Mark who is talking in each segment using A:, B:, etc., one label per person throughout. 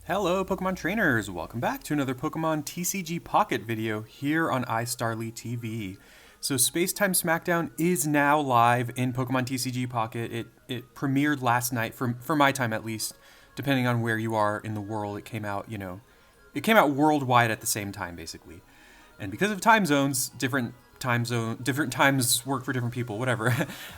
A: Hello Pokemon trainers, welcome back to another Pokemon TCG Pocket video here on iStarly TV. So Space-Time Smackdown is now live in Pokemon TCG Pocket. It premiered last night, for my time at least, depending on where you are in the world. It came out, it came out worldwide at the same time basically. And because of time zones, different times work for different people, whatever.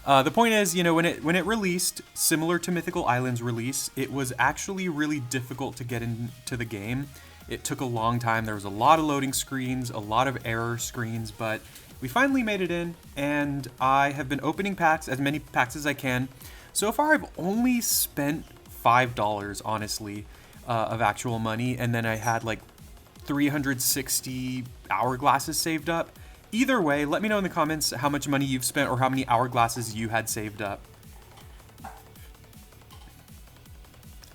A: The point is, when it released, similar to Mythical Island's release, it was actually really difficult to get into the game. It took a long time. There was a lot of loading screens, a lot of error screens, but we finally made it in, and I have been opening packs, as many packs as I can. So far, I've only spent $5, honestly, of actual money, and then I had like 360 hourglasses saved up. Either way, let me know in the comments how much money you've spent or how many hourglasses you had saved up.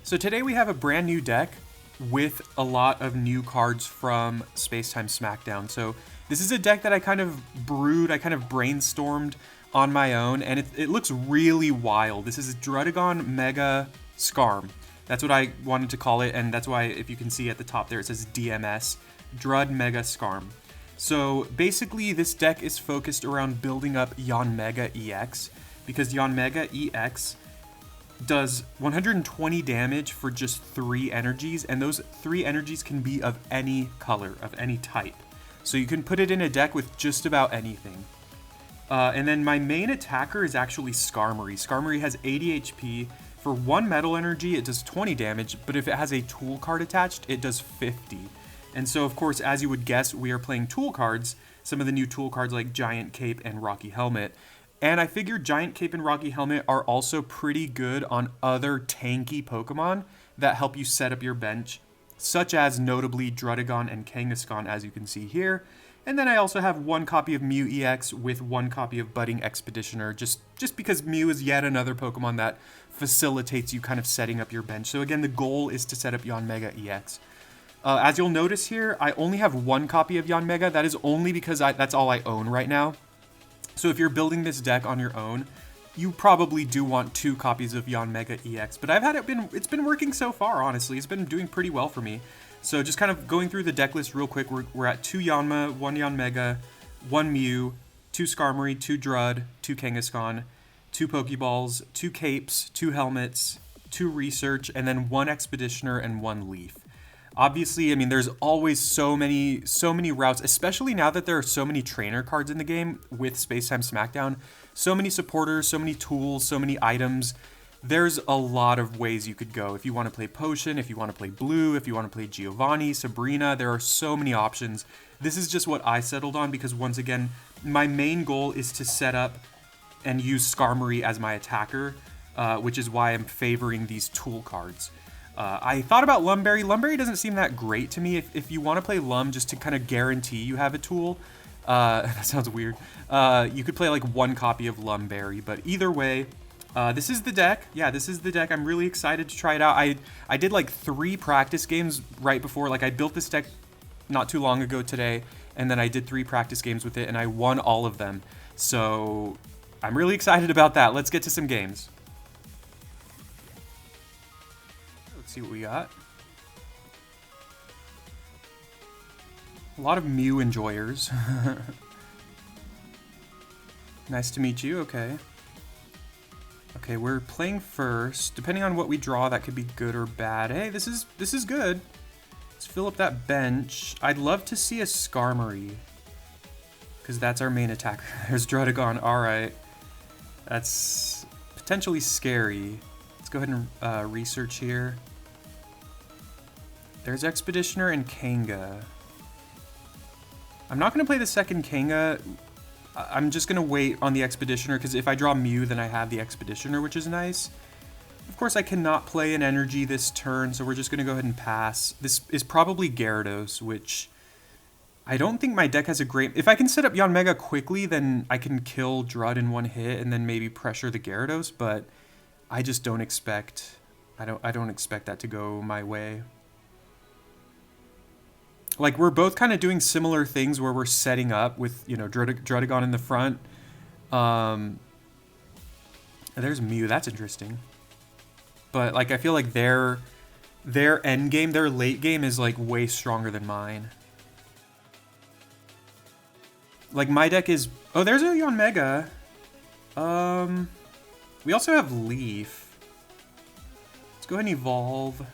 A: So today we have a brand new deck with a lot of new cards from Space-Time Smackdown. So this is a deck that I kind of brewed, I kind of brainstormed on my own, and it looks really wild. This is Druddigon Mega Scarm. That's what I wanted to call it, and that's why, if you can see at the top there, it says DMS, Drud Mega Scarm. So basically this deck is focused around building up Yanmega EX, because Yanmega EX does 120 damage for just 3 energies, and those 3 energies can be of any color, of any type. So you can put it in a deck with just about anything. And then my main attacker is actually Skarmory. Skarmory has 80 HP. For 1 metal energy, it does 20 damage, but if it has a tool card attached, it does 50. And so, of course, as you would guess, we are playing tool cards, some of the new tool cards like Giant Cape and Rocky Helmet. And I figured Giant Cape and Rocky Helmet are also pretty good on other tanky Pokemon that help you set up your bench, such as notably Druddigon and Kangaskhan, as you can see here. And then I also have 1 copy of Mew EX with 1 copy of Budding Expeditioner, just because Mew is yet another Pokemon that facilitates you kind of setting up your bench. So again, the goal is to set up Yanmega EX. As you'll notice here, I only have 1 copy of Yanmega. That is only because that's all I own right now. So if you're building this deck on your own, you probably do want 2 copies of Yanmega EX. But it's been working so far, honestly. It's been doing pretty well for me. So just kind of going through the deck list real quick, we're at 2 Yanma, 1 Yanmega, 1 Mew, 2 Skarmory, 2 Drud, 2 Kangaskhan, 2 Pokeballs, 2 Capes, 2 Helmets, 2 Research, and then 1 Expeditioner and 1 Leaf. Obviously, I mean, there's always so many routes, especially now that there are so many trainer cards in the game with Space-Time Smackdown. So many supporters, so many tools, so many items. There's a lot of ways you could go. If you want to play Potion, if you want to play Blue, if you want to play Giovanni, Sabrina, there are so many options. This is just what I settled on because, once again, my main goal is to set up and use Skarmory as my attacker, which is why I'm favoring these tool cards. I thought about Lumberry. Lumberry doesn't seem that great to me. If you want to play Lum just to kind of guarantee you have a tool, that sounds weird, you could play like 1 copy of Lumberry, but either way, this is the deck. Yeah, this is the deck. I'm really excited to try it out. I did like 3 practice games right before. Like, I built this deck not too long ago today, and then I did 3 practice games with it, and I won all of them. So I'm really excited about that. Let's get to some games. Let's see what we got. A lot of Mew enjoyers. Nice to meet you. Okay. Okay, we're playing first. Depending on what we draw, that could be good or bad. Hey, this is good. Let's fill up that bench. I'd love to see a Skarmory, because that's our main attacker. There's Druddigon. All right. That's potentially scary. Let's go ahead and research here. There's Expeditioner and Kanga. I'm not going to play the second Kanga. I'm just going to wait on the Expeditioner, because if I draw Mew, then I have the Expeditioner, which is nice. Of course, I cannot play an energy this turn, so we're just going to go ahead and pass. This is probably Gyarados, which I don't think my deck has a great... If I can set up Yanmega quickly, then I can kill Drud in 1 hit and then maybe pressure the Gyarados, but I just don't expect... I don't expect that to go my way. Like, we're both kind of doing similar things where we're setting up with, Druddigon in the front. There's Mew. That's interesting. But, like, I feel like they're their end game, their late game is like way stronger than mine. Like my deck is, oh, there's a Yanmega. We also have Leaf. Let's go ahead and evolve.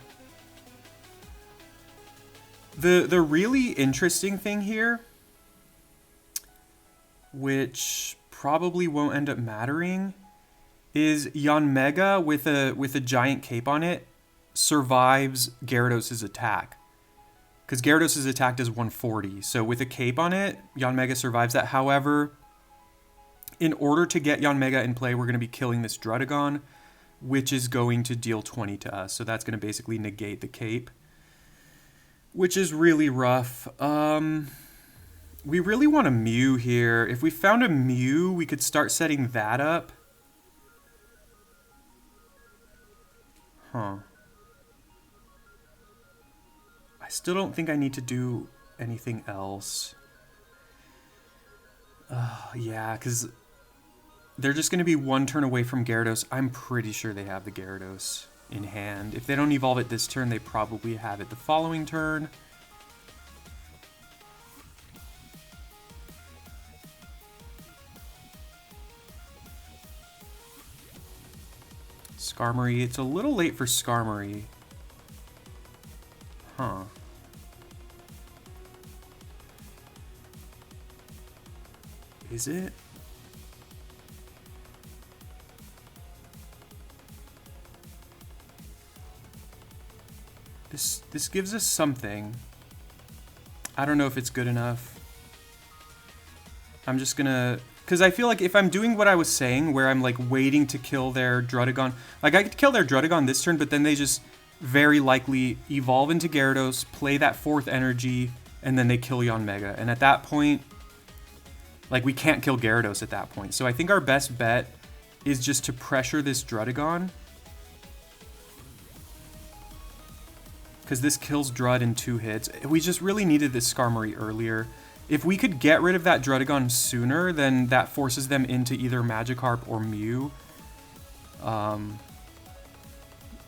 A: The really interesting thing here, which probably won't end up mattering, is Yanmega with a giant cape on it survives Gyarados' attack. Because Gyarados' attack does 140. So with a cape on it, Yanmega survives that. However, in order to get Yanmega in play, we're going to be killing this Druddigon, which is going to deal 20 to us. So that's going to basically negate the cape, which is really rough. We really want a Mew here. If we found a Mew, we could start setting that up. Huh. I still don't think I need to do anything else. Yeah, because they're just going to be one turn away from Gyarados. I'm pretty sure they have the Gyarados in hand. If they don't evolve it this turn, they probably have it the following turn. Skarmory. It's a little late for Skarmory. Huh. Is it? This gives us something. I don't know if it's good enough. I'm just gonna... Because I feel like if I'm doing what I was saying, where I'm like waiting to kill their Druddigon... Like I could kill their Druddigon this turn, but then they just very likely evolve into Gyarados, play that fourth energy, and then they kill Yanmega. And at that point... Like, we can't kill Gyarados at that point. So I think our best bet is just to pressure this Druddigon. Because this kills Drud in 2 hits. We just really needed this Skarmory earlier. If we could get rid of that Druddigon sooner, then that forces them into either Magikarp or Mew.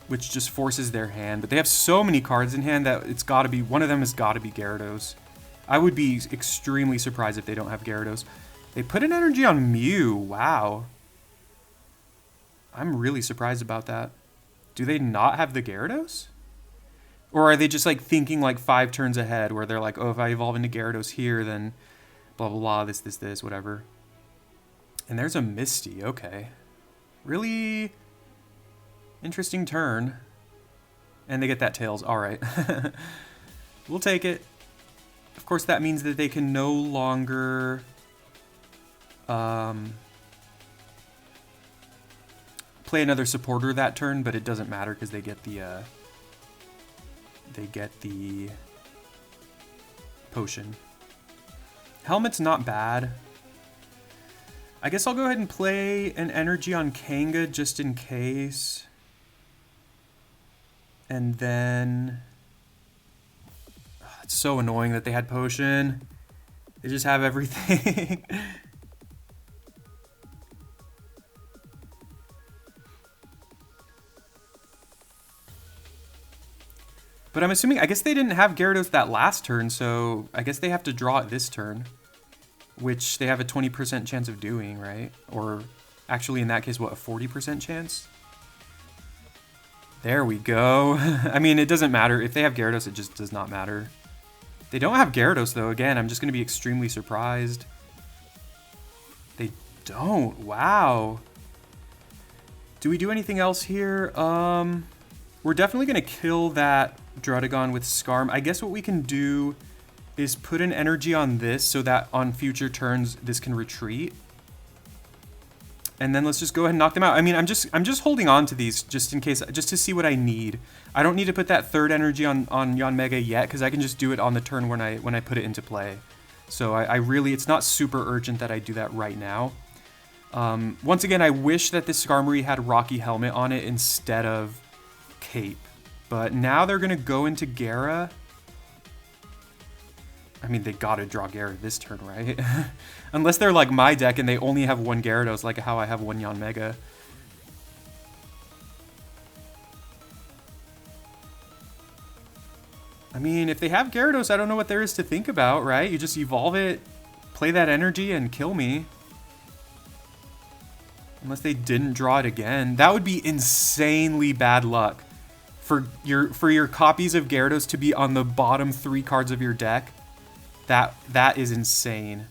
A: Which just forces their hand. But they have so many cards in hand that it's got to be... One of them has got to be Gyarados. I would be extremely surprised if they don't have Gyarados. They put an energy on Mew. Wow. I'm really surprised about that. Do they not have the Gyarados? Or are they just like thinking like 5 turns ahead where they're like, oh, if I evolve into Gyarados here, then blah, blah, blah, this, whatever. And there's a Misty. Okay. Really interesting turn. And they get that Tails. All right. We'll take it. Of course, that means that they can no longer play another supporter that turn, but it doesn't matter because they get the potion. Helmet's not bad. I guess I'll go ahead and play an energy on Kanga just in case. And then... It's so annoying that they had potion. They just have everything. But I'm assuming, I guess they didn't have Gyarados that last turn, so I guess they have to draw it this turn. Which they have a 20% chance of doing, right? Or actually in that case, what, a 40% chance? There we go. I mean, it doesn't matter. If they have Gyarados, it just does not matter. They don't have Gyarados, though. Again, I'm just going to be extremely surprised. They don't. Wow. Do we do anything else here? We're definitely going to kill that Druddigon with Skarm. I guess what we can do is put an energy on this so that on future turns this can retreat. And then let's just go ahead and knock them out. I mean, I'm just holding on to these just in case, just to see what I need. I don't need to put that third energy on Yanmega yet because I can just do it on the turn when I put it into play. So I really, it's not super urgent that I do that right now. Once again, I wish that this Skarmory had Rocky Helmet on it instead of Cape. But now they're going to go into Gara. I mean, they gotta draw Gyarados this turn, right? Unless they're like my deck and they only have one Gyarados, like how I have one Yanmega. I mean, if they have Gyarados, I don't know what there is to think about, right? You just evolve it, play that energy, and kill me. Unless they didn't draw it again. That would be insanely bad luck for your copies of Gyarados to be on the bottom 3 cards of your deck. That is insane.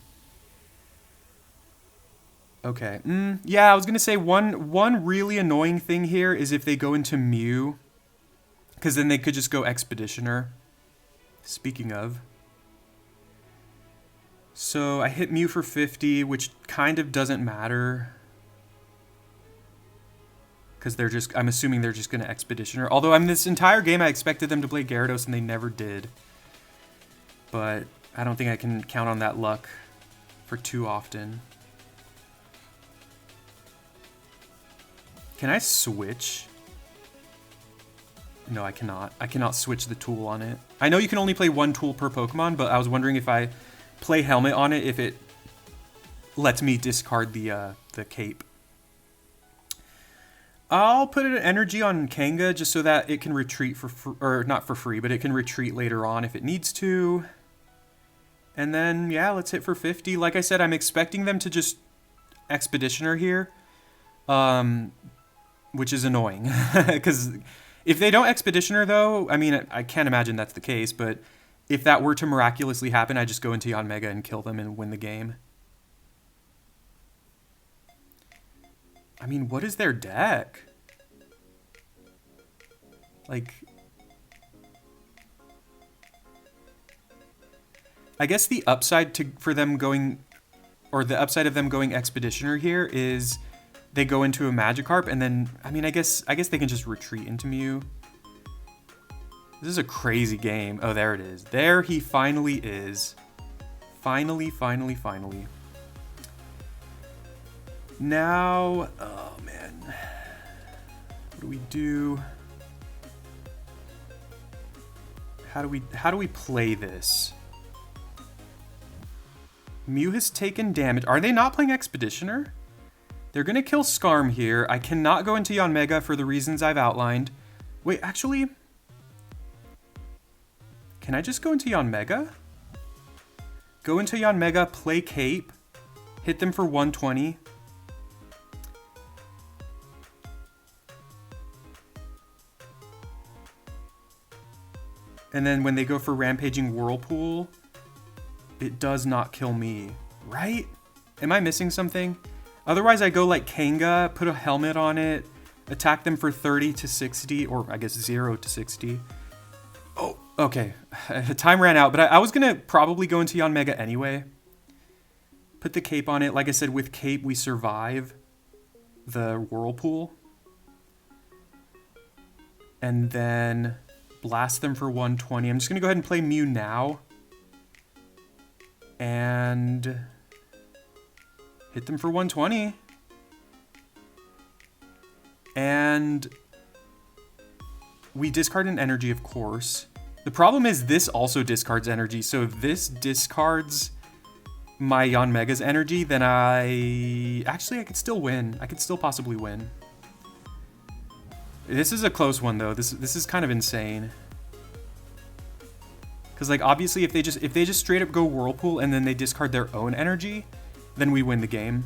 A: Okay. Yeah, I was gonna say one really annoying thing here is if they go into Mew, because then they could just go Expeditioner. Speaking of. So I hit Mew for 50, which kind of doesn't matter. Because I'm assuming they're just going to Expeditioner. Although this entire game I expected them to play Gyarados and they never did. But I don't think I can count on that luck for too often. Can I switch? No, I cannot. I cannot switch the tool on it. I know you can only play 1 tool per Pokemon, but I was wondering if I play Helmet on it, if it lets me discard the cape. I'll put an energy on Kanga just so that it can retreat or not for free, but it can retreat later on if it needs to. And then, yeah, let's hit for 50. Like I said, I'm expecting them to just Expeditioner here, which is annoying. Because if they don't Expeditioner, though, I mean, I can't imagine that's the case, but if that were to miraculously happen, I just go into Yanmega and kill them and win the game. I mean, what is their deck? Like, I guess the upside for them going, or the upside of them going Expeditioner here is they go into a Magikarp, and then, I mean, I guess they can just retreat into Mew. This is a crazy game. Oh, there it is. There he finally is. Finally. Now, oh man, what do we do? How do we play this? Mew has taken damage. Are they not playing Expeditioner? They're gonna kill Skarm here. I cannot go into Yanmega for the reasons I've outlined. Wait, actually, can I just go into Yanmega? Go into Yanmega, play Cape, hit them for 120. And then when they go for Rampaging Whirlpool, it does not kill me, right? Am I missing something? Otherwise, I go like Kanga, put a helmet on it, attack them for 30 to 60, or I guess 0 to 60. Oh, okay. Time ran out, but I was going to probably go into Yanmega anyway. Put the Cape on it. Like I said, with Cape, we survive the Whirlpool. And then blast them for 120. I'm just going to go ahead and play Mew now. And hit them for 120. And we discard an energy, of course. The problem is this also discards energy. So if this discards my Yanmega's energy, then I could still win. I could still possibly win. This is a close one though. This is kind of insane. Cuz like obviously if they just straight up go Whirlpool and then they discard their own energy, then we win the game.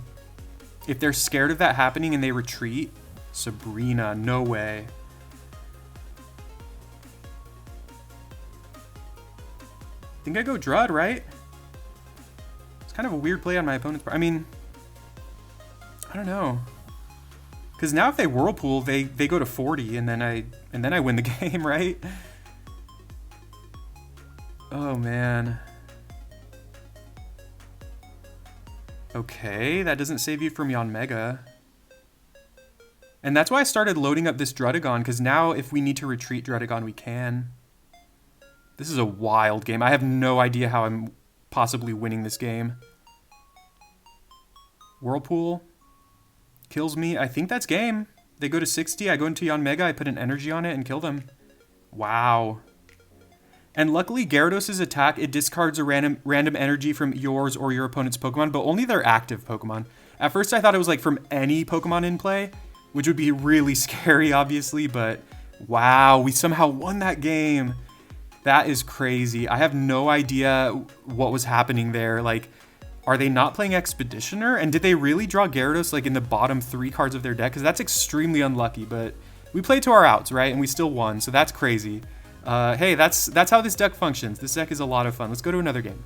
A: If they're scared of that happening and they retreat, Sabrina, no way. I think I go Drud, right? It's kind of a weird play on my opponent's part. I mean, I don't know. Because now if they Whirlpool, they go to 40 and then I win the game, right? Oh man. Okay, that doesn't save you from Yanmega. And that's why I started loading up this Druddigon, because now if we need to retreat Druddigon, we can. This is a wild game. I have no idea how I'm possibly winning this game. Whirlpool kills me. I think that's game. They go to 60. I go into Yanmega. I put an energy on it and kill them. Wow. And luckily, Gyarados' attack, it discards a random energy from yours or your opponent's Pokemon, but only their active Pokemon. At first, I thought it was like from any Pokemon in play, which would be really scary, obviously, but wow, we somehow won that game. That is crazy. I have no idea what was happening there. Like, are they not playing Expeditioner? And did they really draw Gyarados like in the bottom 3 cards of their deck? Because that's extremely unlucky, but we played to our outs, right? And we still won, so that's crazy. Hey, that's how this deck functions. This deck is a lot of fun. Let's go to another game.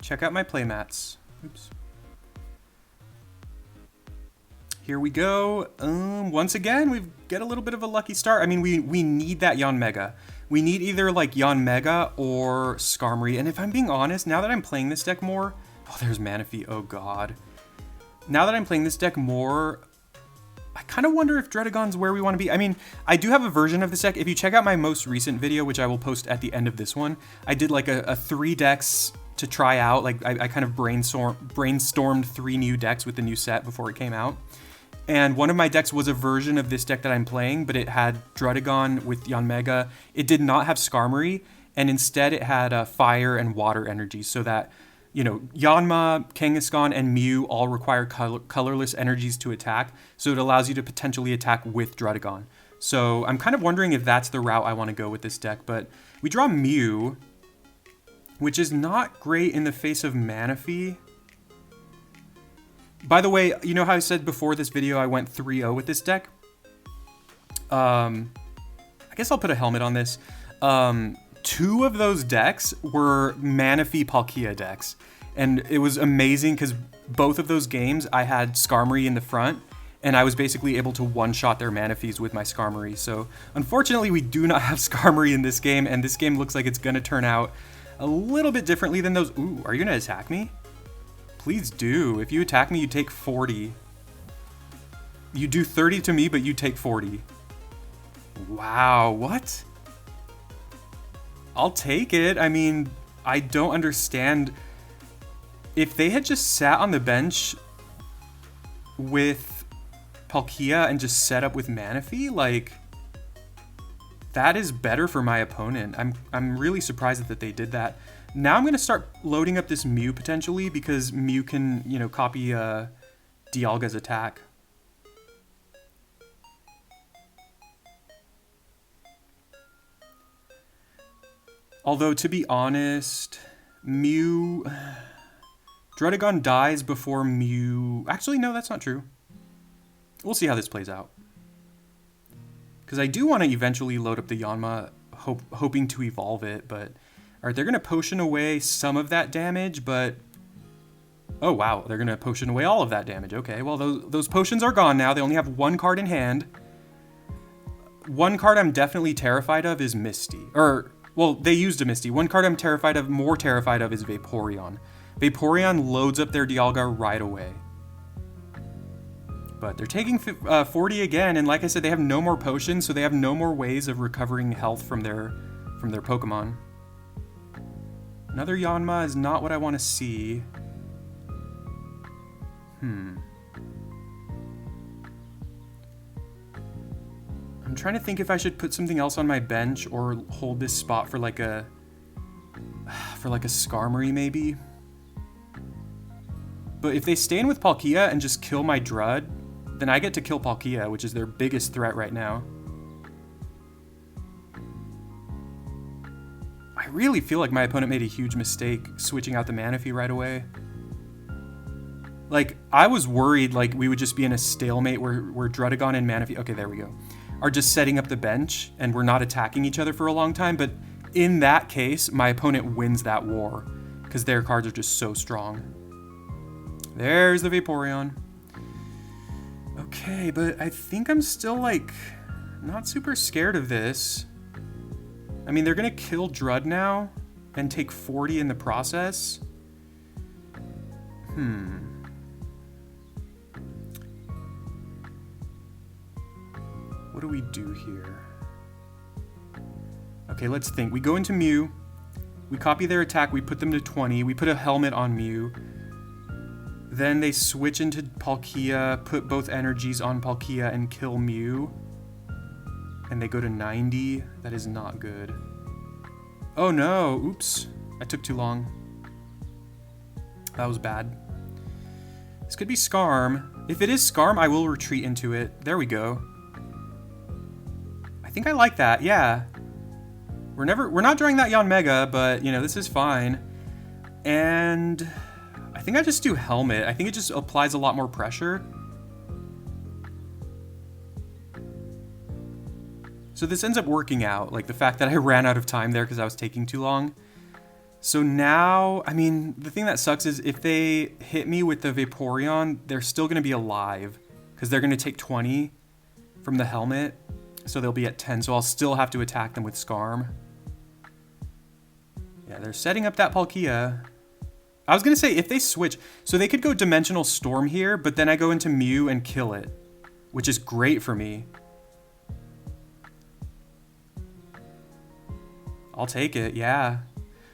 A: Check out my playmats. Oops. Here we go. Once again, we get a little bit of a lucky start. I mean, we need that Yanmega. We need either like Yanmega or Skarmory. And if I'm being honest, now that I'm playing this deck more... Oh, there's Manaphy. Oh, God. Now that I'm playing this deck more, I kind of wonder if Dredagon's where we want to be. I mean, I do have a version of this deck. If you check out my most recent video, which I will post at the end of this one, I did like a 3 decks to try out. Like I kind of brainstormed 3 new decks with the new set before it came out. And one of my decks was a version of this deck that I'm playing, but it had Dredagon with Yanmega. It did not have Skarmory, and instead it had fire and water energies, so that, you know, Yanma, Kangaskhan, and Mew all require colorless energies to attack, so it allows you to potentially attack with Dredagon. So I'm kind of wondering if that's the route I want to go with this deck, but we draw Mew, which is not great in the face of Manaphy. By the way, you know how I said before this video I went 3-0 with this deck? I guess I'll put a helmet on this. 2 of those decks were Manaphy Palkia decks. And it was amazing because both of those games I had Skarmory in the front, and I was basically able to one-shot their Manaphys with my Skarmory. So unfortunately we do not have Skarmory in this game, and this game looks like it's going to turn out a little bit differently than those. Ooh, are you going to attack me? Please do. If you attack me, you take 40. You do 30 to me, but you take 40. Wow, what? I'll take it. I mean, I don't understand. If they had just sat on the bench with Palkia and just set up with Manaphy, like, that is better for my opponent. I'm really surprised that they did that. Now I'm going to start loading up this Mew potentially, because Mew can, you know, copy Dialga's attack. Although, to be honest, Mew... Dredagon dies before Mew... Actually, no, that's not true. We'll see how this plays out. Because I do want to eventually load up the Yanma, hoping to evolve it, but... Alright, they're going to potion away some of that damage, but... Oh, wow, they're going to potion away all of that damage. Okay, well, those potions are gone now. They only have 1 card in hand. One card I'm definitely terrified of is Misty. Or, well, they used a Misty. One card I'm more terrified of is Vaporeon. Vaporeon loads up their Dialga right away. But they're taking 40 again, and like I said, they have no more potions, so they have no more ways of recovering health from their Pokemon. Another Yanma is not what I want to see. I'm trying to think if I should put something else on my bench or hold this spot for like a Skarmory maybe. But if they stay in with Palkia and just kill my Drud, then I get to kill Palkia, which is their biggest threat right now. I really feel like my opponent made a huge mistake switching out the Manaphy right away. Like, I was worried like we would just be in a stalemate where Dredagon and Manaphy, okay, there we go, are just setting up the bench and we're not attacking each other for a long time. But in that case, my opponent wins that war because their cards are just so strong. There's the Vaporeon. Okay, but I think I'm still like not super scared of this. I mean, they're going to kill Drud now and take 40 in the process. What do we do here? Okay, let's think. We go into Mew. We copy their attack. We put them to 20. We put a helmet on Mew. Then they switch into Palkia, put both energies on Palkia, and kill Mew. And they go to 90. That is not good. Oh no, oops. I took too long. That was bad. This could be Skarm. If it is Skarm, I will retreat into it. There we go. think I like that, yeah. We're not drawing that Yanmega, but, you know, this is fine. And I think I just do Helmet. I think it just applies a lot more pressure. So this ends up working out, like the fact that I ran out of time there because I was taking too long. So now, I mean, the thing that sucks is if they hit me with the Vaporeon, they're still going to be alive because they're going to take 20 from the helmet. So they'll be at 10, so I'll still have to attack them with Scarm. Yeah, they're setting up that Palkia. I was going to say, if they switch, so they could go Dimensional Storm here, but then I go into Mew and kill it, which is great for me. I'll take it, yeah.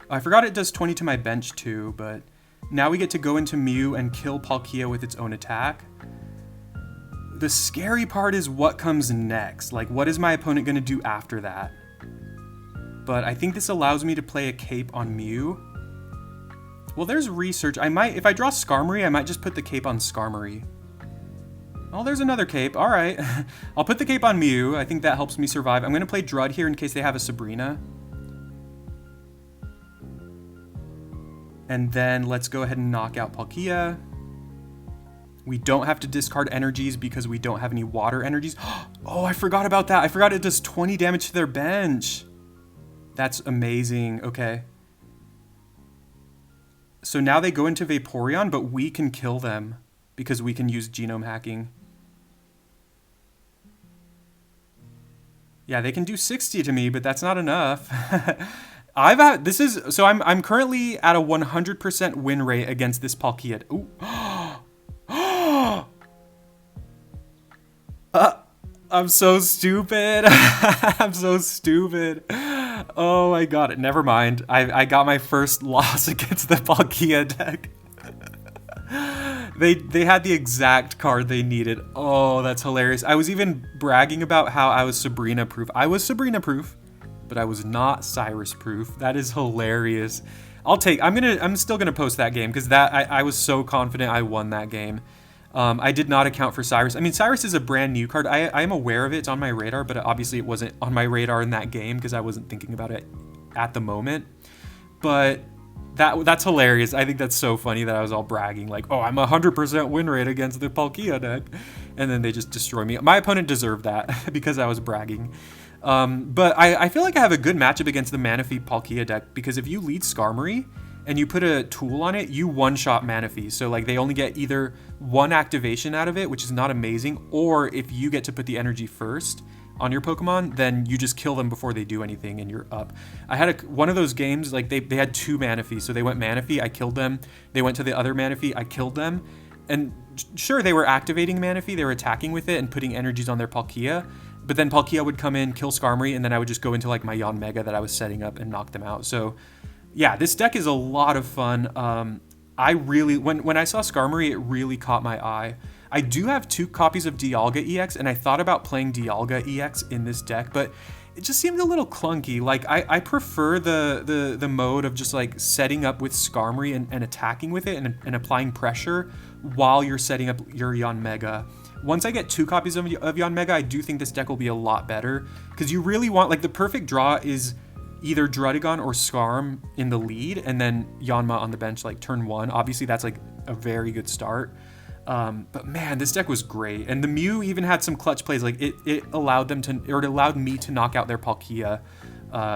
A: I forgot it does 20 to my bench too, but now we get to go into Mew and kill Palkia with its own attack. The scary part is what comes next. Like, what is my opponent going to do after that? But I think this allows me to play a cape on Mew. Well, there's research. I might, if I draw Skarmory, I might just put the cape on Skarmory. Oh, there's another cape. All right. I'll put the cape on Mew. I think that helps me survive. I'm going to play Drud here in case they have a Sabrina. And then let's go ahead and knock out Palkia. We don't have to discard energies because we don't have any water energies. Oh, I forgot about that. I forgot it does 20 damage to their bench. That's amazing. Okay. So now they go into Vaporeon, but we can kill them because we can use genome hacking. Yeah, they can do 60 to me, but that's not enough. I'm currently at a 100% win rate against this Palkia. Ooh. I'm so stupid. I'm so stupid. Oh my god. Never mind. I got my first loss against the Palkia deck. They had the exact card they needed. Oh, that's hilarious. I was even bragging about how I was Sabrina proof. I was Sabrina proof, but I was not Cyrus proof. That is hilarious. I'm still gonna post that game because I was so confident I won that game. I did not account for Cyrus. I mean, Cyrus is a brand new card. I am aware of it. It's on my radar, but obviously it wasn't on my radar in that game because I wasn't thinking about it at the moment. But that's hilarious. I think that's so funny that I was all bragging like, oh, I'm 100% win rate against the Palkia deck. And then they just destroy me. My opponent deserved that because I was bragging. But I feel like I have a good matchup against the Manaphy Palkia deck because if you lead Skarmory and you put a tool on it, you one-shot Manaphy. So like they only get either one activation out of it, which is not amazing, or if you get to put the energy first on your Pokemon, then you just kill them before they do anything and you're up. I had one of those games, like they had two Manaphy. So they went Manaphy, I killed them. They went to the other Manaphy, I killed them. And sure, they were activating Manaphy, they were attacking with it and putting energies on their Palkia. But then Palkia would come in, kill Skarmory, and then I would just go into like my Yanmega that I was setting up and knock them out. So yeah, this deck is a lot of fun. I really, when I saw Skarmory, it really caught my eye. I do have 2 copies of Dialga EX, and I thought about playing Dialga EX in this deck, but it just seemed a little clunky. Like I prefer the mode of just like setting up with Skarmory and attacking with it and applying pressure while you're setting up your Yanmega. Once I get 2 copies of Yanmega, I do think this deck will be a lot better because you really want, like, the perfect draw is either Druddigon or Skarm in the lead and then Yanma on the bench like turn 1. Obviously that's like a very good start. But man, this deck was great. And the Mew even had some clutch plays. Like it allowed me to knock out their Palkia.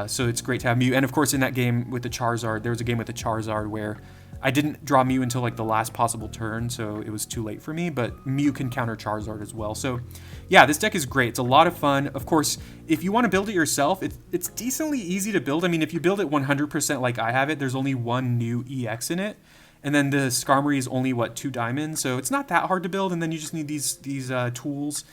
A: So it's great to have Mew. And of course in that game with the Charizard, there was a game with the Charizard where I didn't draw Mew until like the last possible turn, so it was too late for me, but Mew can counter Charizard as well. So yeah, this deck is great. It's a lot of fun. Of course, if you want to build it yourself, it's decently easy to build. I mean, if you build it 100% like I have it, there's only 1 new EX in it. And then the Skarmory is only, 2 diamonds, so it's not that hard to build, and then you just need these tools.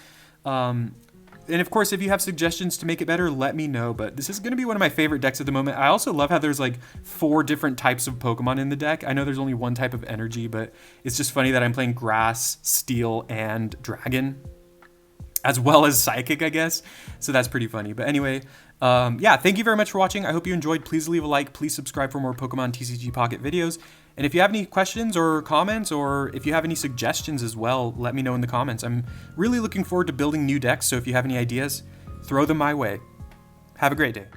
A: And of course, if you have suggestions to make it better, let me know. But this is going to be one of my favorite decks at the moment. I also love how there's like 4 different types of Pokemon in the deck. I know there's only 1 type of energy, but it's just funny that I'm playing Grass, Steel, and Dragon, as well as Psychic, I guess. So that's pretty funny. But anyway, yeah, thank you very much for watching. I hope you enjoyed. Please leave a like. Please subscribe for more Pokemon TCG Pocket videos. And if you have any questions or comments, or if you have any suggestions as well, let me know in the comments. I'm really looking forward to building new decks, so if you have any ideas, throw them my way. Have a great day.